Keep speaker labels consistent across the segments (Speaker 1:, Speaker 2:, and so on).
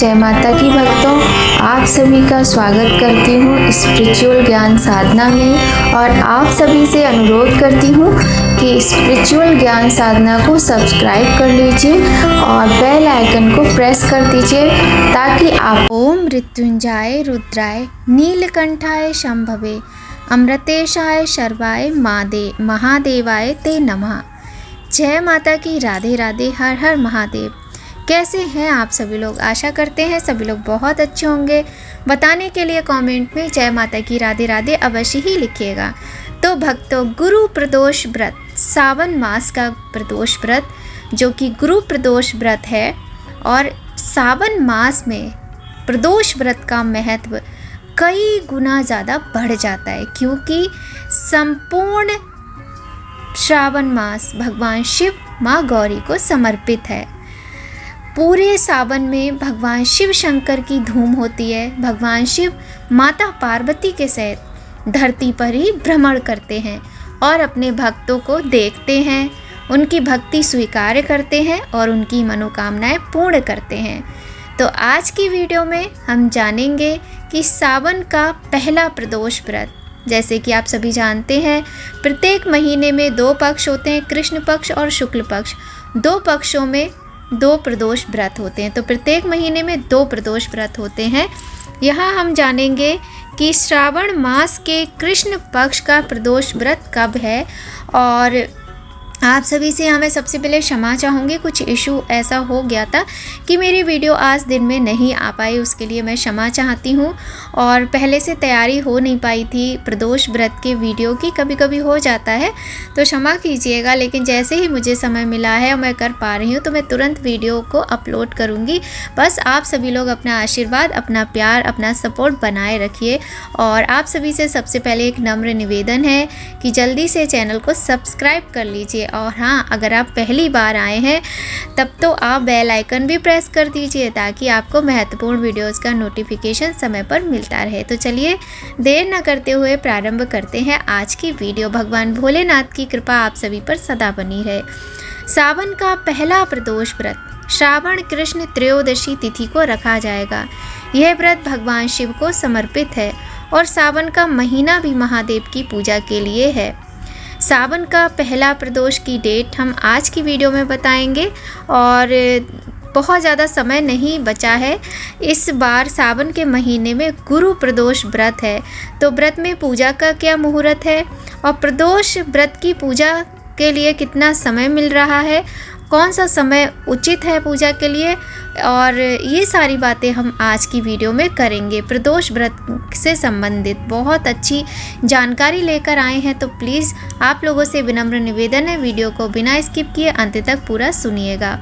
Speaker 1: जय माता की भक्तों, आप सभी का स्वागत करती हूँ स्पिरिचुअल ज्ञान साधना में। और आप सभी से अनुरोध करती हूँ कि स्पिरिचुअल ज्ञान साधना को सब्सक्राइब कर लीजिए और बेल आइकन को प्रेस कर दीजिए ताकि आप ओम मृत्युंजय रुद्राय नीलकंठाय शंभवे अमृतेशाय शर्वाय महादेवाय ते नमः। जय माता की, राधे राधे, हर हर महादेव। कैसे हैं आप सभी लोग? आशा करते हैं सभी लोग बहुत अच्छे होंगे। बताने के लिए कमेंट में जय माता की, राधे राधे अवश्य ही लिखिएगा। तो भक्तों, गुरु प्रदोष व्रत, सावन मास का प्रदोष व्रत जो कि गुरु प्रदोष व्रत है, और सावन मास में प्रदोष व्रत का महत्व कई गुना ज़्यादा बढ़ जाता है, क्योंकि संपूर्ण श्रावण मास भगवान शिव माँ गौरी को समर्पित है। पूरे सावन में भगवान शिव शंकर की धूम होती है। भगवान शिव माता पार्वती के सहित धरती पर ही भ्रमण करते हैं और अपने भक्तों को देखते हैं, उनकी भक्ति स्वीकार करते हैं और उनकी मनोकामनाएं पूर्ण करते हैं। तो आज की वीडियो में हम जानेंगे कि सावन का पहला प्रदोष व्रत, जैसे कि आप सभी जानते हैं प्रत्येक महीने में 2 पक्ष होते हैं, कृष्ण पक्ष और शुक्ल पक्ष। 2 पक्षों में 2 प्रदोष व्रत होते हैं, तो प्रत्येक महीने में 2 प्रदोष व्रत होते हैं। यहाँ हम जानेंगे कि श्रावण मास के कृष्ण पक्ष का प्रदोष व्रत कब है। और आप सभी से यहाँ मैं सबसे पहले क्षमा चाहूँगी, कुछ इशू ऐसा हो गया था कि मेरी वीडियो आज दिन में नहीं आ पाई, उसके लिए मैं क्षमा चाहती हूँ। और पहले से तैयारी हो नहीं पाई थी प्रदोष व्रत के वीडियो की, कभी कभी हो जाता है तो क्षमा कीजिएगा। लेकिन जैसे ही मुझे समय मिला है और मैं कर पा रही हूँ तो मैं तुरंत वीडियो को अपलोड करूँगी। बस आप सभी लोग अपना आशीर्वाद, अपना प्यार, अपना सपोर्ट बनाए रखिए। और आप सभी से सबसे पहले एक नम्र निवेदन है कि जल्दी से चैनल को सब्सक्राइब कर लीजिए। और हाँ, अगर आप पहली बार आए हैं तब तो आप बेल आइकन भी प्रेस कर दीजिए ताकि आपको महत्वपूर्ण वीडियोस का नोटिफिकेशन समय पर मिलता रहे। तो चलिए देर न करते हुए प्रारंभ करते हैं आज की वीडियो। भगवान भोलेनाथ की कृपा आप सभी पर सदा बनी रहे। सावन का पहला प्रदोष व्रत श्रावण कृष्ण त्रयोदशी तिथि को रखा जाएगा। यह व्रत भगवान शिव को समर्पित है और सावन का महीना भी महादेव की पूजा के लिए है। सावन का पहला प्रदोष की डेट हम आज की वीडियो में बताएंगे और बहुत ज़्यादा समय नहीं बचा है। इस बार सावन के महीने में गुरु प्रदोष व्रत है, तो व्रत में पूजा का क्या मुहूर्त है और प्रदोष व्रत की पूजा के लिए कितना समय मिल रहा है, कौन सा समय उचित है पूजा के लिए, और ये सारी बातें हम आज की वीडियो में करेंगे। प्रदोष व्रत से संबंधित बहुत अच्छी जानकारी लेकर आए हैं, तो प्लीज़ आप लोगों से विनम्र निवेदन है वीडियो को बिना स्किप किए अंत तक पूरा सुनिएगा।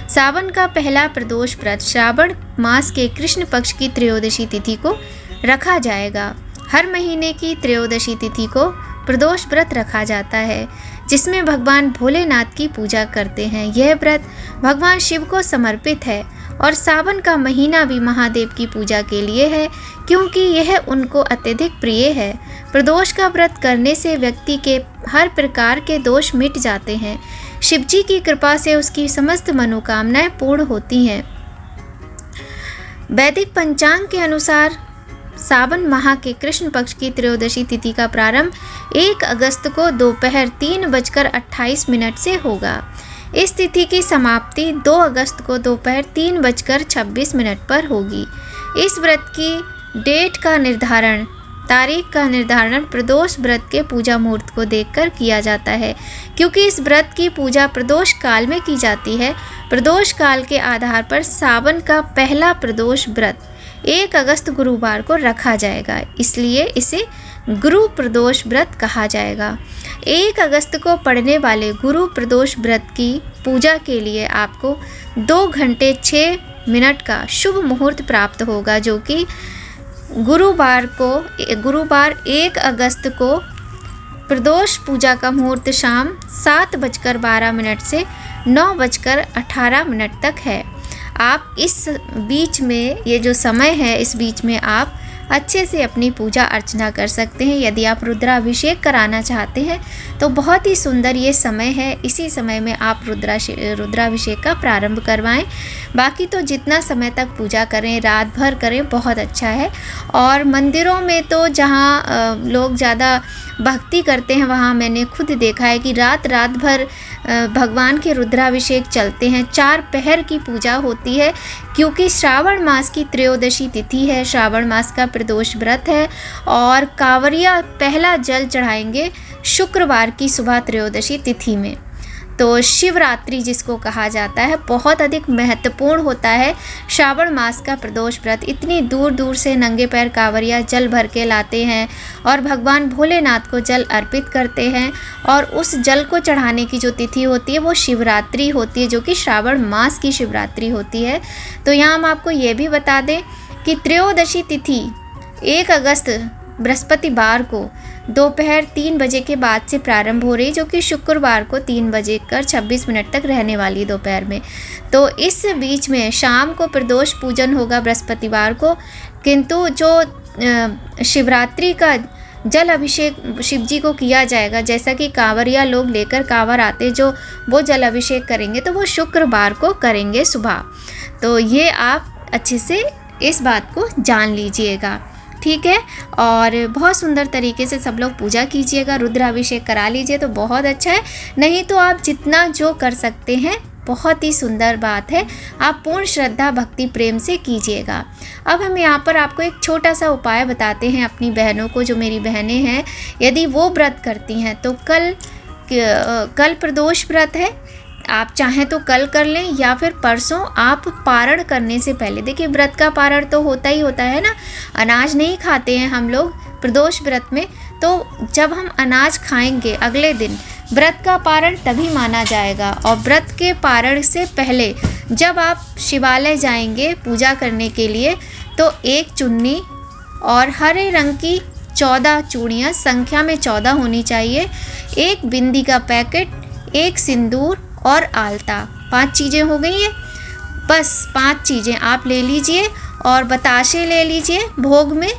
Speaker 1: सावन का पहला प्रदोष व्रत श्रावण मास के कृष्ण पक्ष की त्रयोदशी तिथि को रखा जाएगा। हर महीने की त्रयोदशी तिथि को प्रदोष व्रत रखा जाता है, जिसमें भगवान भोलेनाथ की पूजा करते हैं। यह व्रत भगवान शिव को समर्पित है और सावन का महीना भी महादेव की पूजा के लिए है, क्योंकि यह उनको अत्यधिक प्रिय है। प्रदोष का व्रत करने से व्यक्ति के हर प्रकार के दोष मिट जाते हैं। शिवजी की कृपा से उसकी समस्त मनोकामनाएं पूर्ण होती हैं। वैदिक पंचांग के अनुसार सावन माह के कृष्ण पक्ष की त्रयोदशी तिथि का प्रारंभ 1 अगस्त को दोपहर 3:28 से होगा। इस तिथि की समाप्ति 2 अगस्त को दोपहर 3:26 पर होगी। इस व्रत की तारीख का निर्धारण प्रदोष व्रत के पूजा मुहूर्त को देखकर किया जाता है, क्योंकि इस व्रत की पूजा प्रदोष काल में की जाती है। प्रदोष काल के आधार पर सावन का पहला प्रदोष व्रत 1 अगस्त गुरुवार को रखा जाएगा, इसलिए इसे गुरु प्रदोष व्रत कहा जाएगा। 1 अगस्त को पड़ने वाले गुरु प्रदोष व्रत की पूजा के लिए आपको 2 घंटे 6 मिनट का शुभ मुहूर्त प्राप्त होगा, जो कि गुरुवार 1 अगस्त को प्रदोष पूजा का मुहूर्त शाम 7:12 से 9:18 तक है। आप इस बीच में, ये जो समय है, इस बीच में आप अच्छे से अपनी पूजा अर्चना कर सकते हैं। यदि आप रुद्राभिषेक कराना चाहते हैं तो बहुत ही सुंदर ये समय है, इसी समय में आप रुद्राभिषेक का प्रारंभ करवाएं। बाकी तो जितना समय तक पूजा करें, रात भर करें, बहुत अच्छा है। और मंदिरों में तो जहाँ लोग ज़्यादा भक्ति करते हैं वहाँ मैंने खुद देखा है कि रात भर भगवान के रुद्राभिषेक चलते हैं। 4 पहर की पूजा होती है, क्योंकि श्रावण मास की त्रयोदशी तिथि है, श्रावण मास का प्रदोष व्रत है और कांवरिया पहला जल चढ़ाएंगे शुक्रवार की सुबह त्रयोदशी तिथि में। तो शिवरात्रि जिसको कहा जाता है, बहुत अधिक महत्वपूर्ण होता है श्रावण मास का प्रदोष व्रत। इतनी दूर दूर से नंगे पैर कांवरिया जल भर के लाते हैं और भगवान भोलेनाथ को जल अर्पित करते हैं, और उस जल को चढ़ाने की जो तिथि होती है वो शिवरात्रि होती है, जो कि श्रावण मास की शिवरात्रि होती है। तो यहाँ हम आपको ये भी बता दें कि त्रयोदशी तिथि 1 अगस्त बृहस्पतिवार को दोपहर 3 बजे के बाद से प्रारंभ हो रही, जो कि शुक्रवार को 3:26 तक रहने वाली दोपहर में। तो इस बीच में शाम को प्रदोष पूजन होगा बृहस्पतिवार को, किंतु जो शिवरात्रि का जल अभिषेक शिव जी को किया जाएगा, जैसा कि कांवरिया लोग लेकर कांवर आते जो वो जल अभिषेक करेंगे, तो वो शुक्रवार को करेंगे सुबह। तो ये आप अच्छे से इस बात को जान लीजिएगा, ठीक है। और बहुत सुंदर तरीके से सब लोग पूजा कीजिएगा, रुद्राभिषेक करा लीजिए तो बहुत अच्छा है। नहीं तो आप जितना जो कर सकते हैं, बहुत ही सुंदर बात है, आप पूर्ण श्रद्धा भक्ति प्रेम से कीजिएगा। अब हम यहाँ पर आपको एक छोटा सा उपाय बताते हैं अपनी बहनों को, जो मेरी बहनें हैं, यदि वो व्रत करती हैं तो कल प्रदोष व्रत है, आप चाहें तो कल कर लें या फिर परसों आप पारण करने से पहले। देखिए व्रत का पारण तो होता ही होता है ना, अनाज नहीं खाते हैं हम लोग प्रदोष व्रत में, तो जब हम अनाज खाएंगे अगले दिन व्रत का पारण तभी माना जाएगा। और व्रत के पारण से पहले जब आप शिवालय जाएंगे पूजा करने के लिए, तो 1 चुन्नी और हरे रंग की 14 चूड़ियाँ, संख्या में 14 होनी चाहिए, 1 बिंदी का पैकेट, 1 सिंदूर और आलता, 5 चीज़ें हो गई हैं। बस 5 चीज़ें आप ले लीजिए और बताशे ले लीजिए भोग में।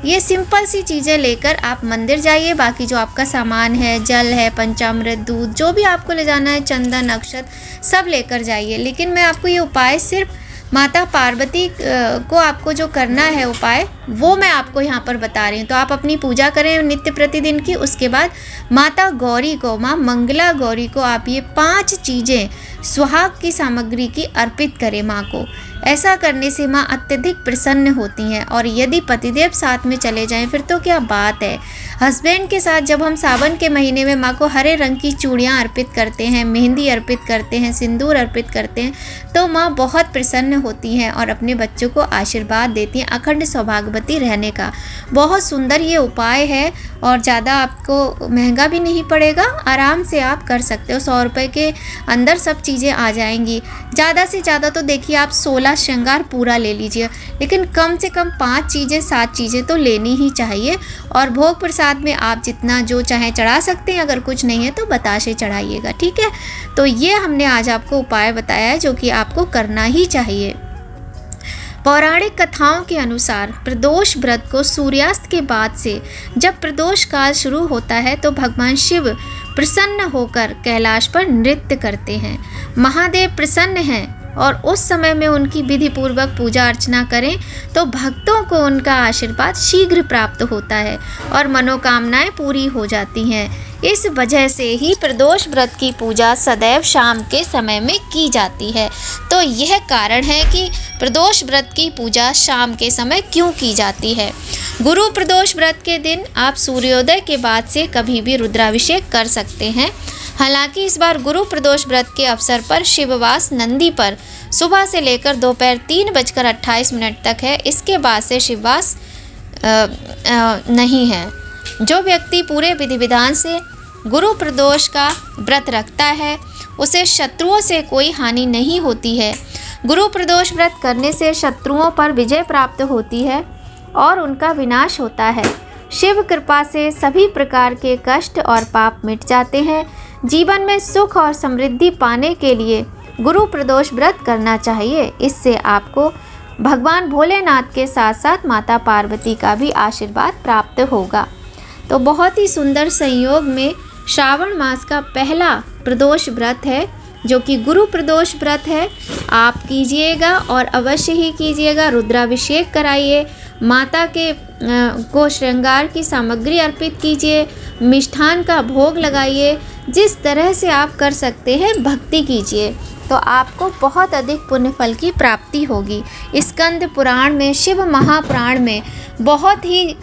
Speaker 1: ये सिंपल सी चीज़ें लेकर आप मंदिर जाइए। बाकी जो आपका सामान है, जल है, पंचामृत, दूध, जो भी आपको ले जाना है, चंदन, अक्षत, सब लेकर जाइए। लेकिन मैं आपको ये उपाय सिर्फ माता पार्वती को आपको जो करना है उपाय, वो मैं आपको यहाँ पर बता रही हूँ। तो आप अपनी पूजा करें नित्य प्रतिदिन की, उसके बाद माता गौरी को, माँ मंगला गौरी को आप ये 5 चीज़ें सुहाग की सामग्री की अर्पित करें माँ को। ऐसा करने से माँ अत्यधिक प्रसन्न होती हैं। और यदि पतिदेव साथ में चले जाएं फिर तो क्या बात है। हस्बैंड के साथ जब हम सावन के महीने में माँ को हरे रंग की चूड़ियाँ अर्पित करते हैं, मेहंदी अर्पित करते हैं, सिंदूर अर्पित करते हैं, तो माँ बहुत प्रसन्न होती हैं और अपने बच्चों को आशीर्वाद देती हैं अखंड सौभाग्यवती रहने का। बहुत सुंदर ये उपाय है और ज़्यादा आपको महंगा भी नहीं पड़ेगा, आराम से आप कर सकते हो। 100 रुपये के अंदर सब चीज़ें आ जाएंगी। ज़्यादा से ज़्यादा तो देखिए आप 16 श्रृंगार पूरा ले लीजिए, लेकिन कम से कम 5 चीज़ें 7 चीज़ें तो लेनी ही चाहिए। और भोग प्रसाद में आप जितना जो चाहे चढ़ा सकते हैं, अगर कुछ नहीं है तो बताशे चढ़ाइएगा, ठीक है। तो ये हमने आज आपको उपाय बताया है जो कि आपको करना ही चाहिए। पौराणिक कथाओं के अनुसार प्रदोष व्रत को सूर्यास्त के बाद से जब प्रदोष काल शुरू होता है तो भगवान शिव प्रसन्न होकर कैलाश पर नृत्य करते हैं। महादेव प्रसन्न हैं और उस समय में उनकी विधि पूर्वक पूजा अर्चना करें तो भक्तों को उनका आशीर्वाद शीघ्र प्राप्त होता है और मनोकामनाएं पूरी हो जाती हैं। इस वजह से ही प्रदोष व्रत की पूजा सदैव शाम के समय में की जाती है। तो यह कारण है कि प्रदोष व्रत की पूजा शाम के समय क्यों की जाती है। गुरु प्रदोष व्रत के दिन आप सूर्योदय के बाद से कभी भी रुद्राभिषेक कर सकते हैं। हालांकि इस बार गुरु प्रदोष व्रत के अवसर पर शिववास नंदी पर सुबह से लेकर दोपहर 3:28 तक है। इसके बाद से शिववास नहीं है। जो व्यक्ति पूरे विधि विधान से गुरु प्रदोष का व्रत रखता है उसे शत्रुओं से कोई हानि नहीं होती है। गुरु प्रदोष व्रत करने से शत्रुओं पर विजय प्राप्त होती है और उनका विनाश होता है। शिव कृपा से सभी प्रकार के कष्ट और पाप मिट जाते हैं। जीवन में सुख और समृद्धि पाने के लिए गुरु प्रदोष व्रत करना चाहिए। इससे आपको भगवान भोलेनाथ के साथ साथ माता पार्वती का भी आशीर्वाद प्राप्त होगा। तो बहुत ही सुंदर संयोग में श्रावण मास का पहला प्रदोष व्रत है, जो कि गुरु प्रदोष व्रत है। आप कीजिएगा और अवश्य ही कीजिएगा। रुद्राभिषेक कराइए, माता के को श्रृंगार की सामग्री अर्पित कीजिए, मिष्ठान का भोग लगाइए। जिस तरह से आप कर सकते हैं भक्ति कीजिए, तो आपको बहुत अधिक पुण्य फल की प्राप्ति होगी। स्कंद पुराण में, शिव महापुराण में बहुत ही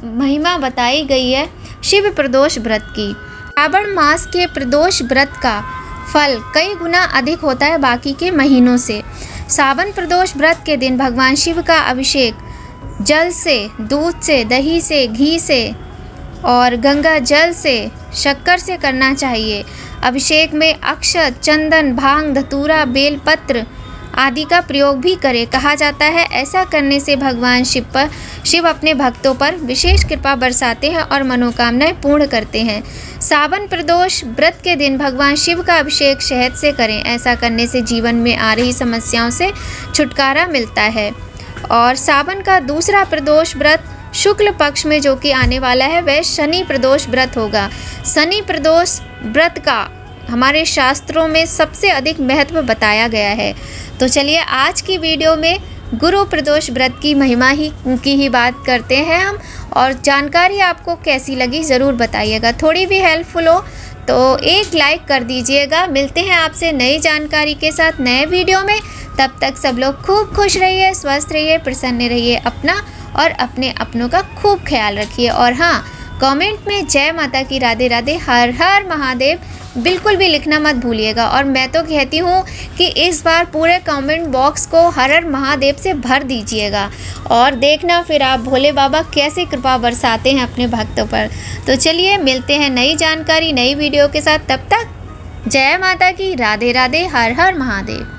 Speaker 1: महिमा बताई गई है शिव प्रदोष व्रत की। श्रावण मास के प्रदोष व्रत का फल कई गुना अधिक होता है बाकी के महीनों से। सावन प्रदोष व्रत के दिन भगवान शिव का अभिषेक जल से, दूध से, दही से, घी से और गंगा जल से, शक्कर से करना चाहिए। अभिषेक में अक्षत, चंदन, भांग, धतूरा, बेलपत्र आदि का प्रयोग भी करें। कहा जाता है ऐसा करने से भगवान शिव अपने भक्तों पर विशेष कृपा बरसाते हैं और मनोकामनाएं पूर्ण करते हैं। सावन प्रदोष व्रत के दिन भगवान शिव का अभिषेक शहद से करें। ऐसा करने से जीवन में आ रही समस्याओं से छुटकारा मिलता है। और सावन का दूसरा प्रदोष व्रत शुक्ल पक्ष में जो कि आने वाला है, वह शनि प्रदोष व्रत होगा। शनि प्रदोष व्रत का हमारे शास्त्रों में सबसे अधिक महत्व बताया गया है। तो चलिए आज की वीडियो में गुरु प्रदोष व्रत की महिमा की ही बात करते हैं हम, और जानकारी आपको कैसी लगी ज़रूर बताइएगा। थोड़ी भी हेल्पफुल हो तो एक लाइक कर दीजिएगा। मिलते हैं आपसे नई जानकारी के साथ नए वीडियो में। तब तक सब लोग खूब खुश रहिए, स्वस्थ रहिए, प्रसन्न रहिए। अपना और अपने अपनों का खूब ख्याल रखिए। और हाँ, कमेंट में जय माता की, राधे राधे, हर हर महादेव बिल्कुल भी लिखना मत भूलिएगा। और मैं तो कहती हूँ कि इस बार पूरे कमेंट बॉक्स को हर हर महादेव से भर दीजिएगा, और देखना फिर आप भोले बाबा कैसे कृपा बरसाते हैं अपने भक्तों पर। तो चलिए मिलते हैं नई जानकारी नई वीडियो के साथ। तब तक जय माता की, राधे राधे, हर हर महादेव।